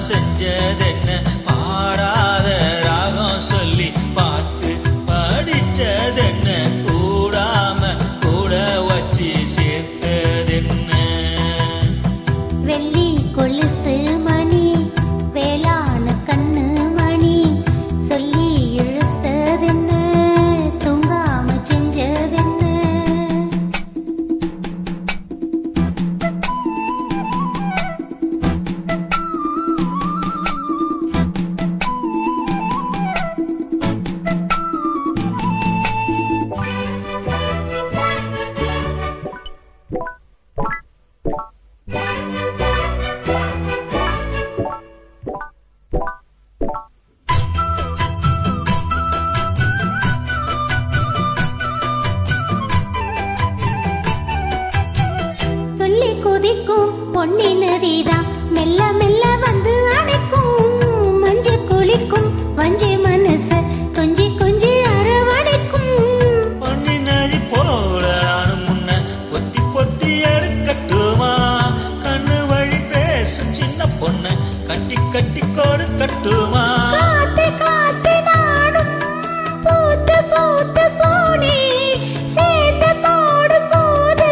செஞ்சதென்ன பாடாத ராகம் சொல்லி பாட்டு படிச்சதென்ன கூடாம கூட வச்சு சேர்த்ததென்ன வெள்ளி கொலுசு மணி வேளாண் கண்ணு மணி சொல்லி இழுத்ததென்ன தூங்காம செஞ்சதென்ன கொதிக்கும் பொன்னி நதிதான் மெல்ல மெல்ல வந்து அணைக்கும் மஞ்சு குளிக்கும் வஞ்சி மனச கொஞ்சி கொஞ்சி அரவணைக்கும் பொன்னி நதி போல நானும் முன்ன பொத்தி பொத்தி எடுக்கட்டுமா கண்ணு வழி பேசும் சின்ன பொண்ணு கட்டி கட்டி கொடுக்கட்டுமா காத்து காத்து நானும் பூத்து பூத்து போனே சேர்ந்து போடும் போது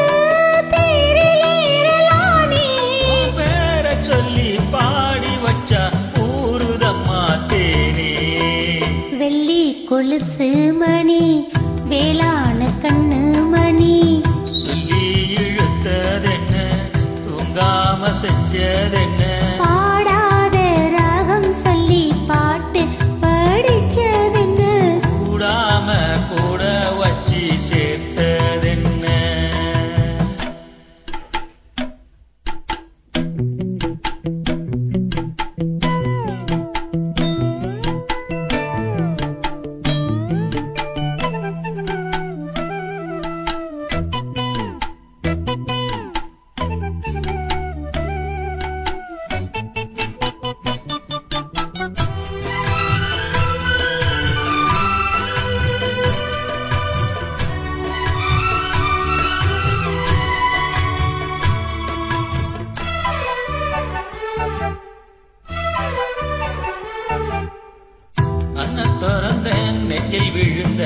சொல்லி பாடி வச்சா ஊருதம்மா தேனே வெள்ளி கொலுசு மணி வேளாண் கண்ணு மணி சொல்லி இழுத்ததென்ன தூங்காம செஞ்சதென்ன பாடாத ராகம் சொல்லி பாட்டு படிச்சதென்ன கூடாம கூட வச்சு சேர்த்ததென்ன நெஞ்சில் விழுந்த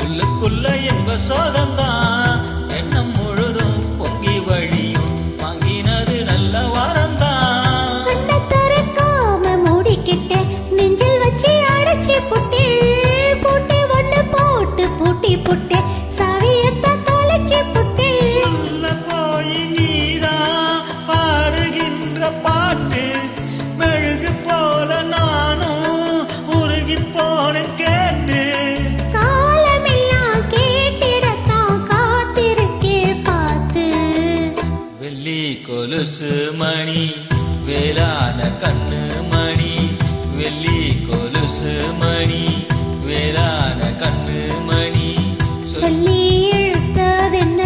உள்ளுக்குள்ள என்ப சோகந்தான் எண்ணம் முழுதும் பொங்கி வழியும் வாங்கினது நல்ல வாரந்தான் திறக்காம மூடிக்கிட்ட நெஞ்சில் வச்சு அடைச்சி புட்டி பூட்டி ஒண்ணு போட்டு பூட்டி புட்டு சாவியத்த தொலைச்சி புட்டி உள்ள போய் நீதான் பாடுகின்ற பாட்டு மெழுகு போல நானும் உருகி போன கேட்டு காலமெல்லாம் கேட்டிடத்தான் காத்திருக்கே பார்த்து வெள்ளி கொலுசு மணி வேளாண் கண்ணு மணி வெள்ளி கொலுசு மணி வேளாண் கண்ணு மணி சொல்லி இழுத்ததென்ன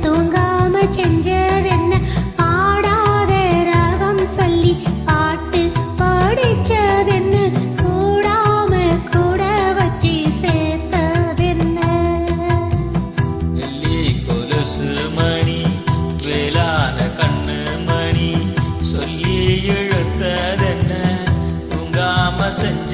தூங்காம செஞ்சதென்ன பாடாத ராகம் சொல்லி பாட்டு படிச்சதென்ன கூடாம கூட வச்சு சேர்த்ததென்ன வெள்ளி கொலுசு மணி வேளாண் கண்ணு மணி சொல்லி இழுத்ததென்ன தூங்காம செஞ்ச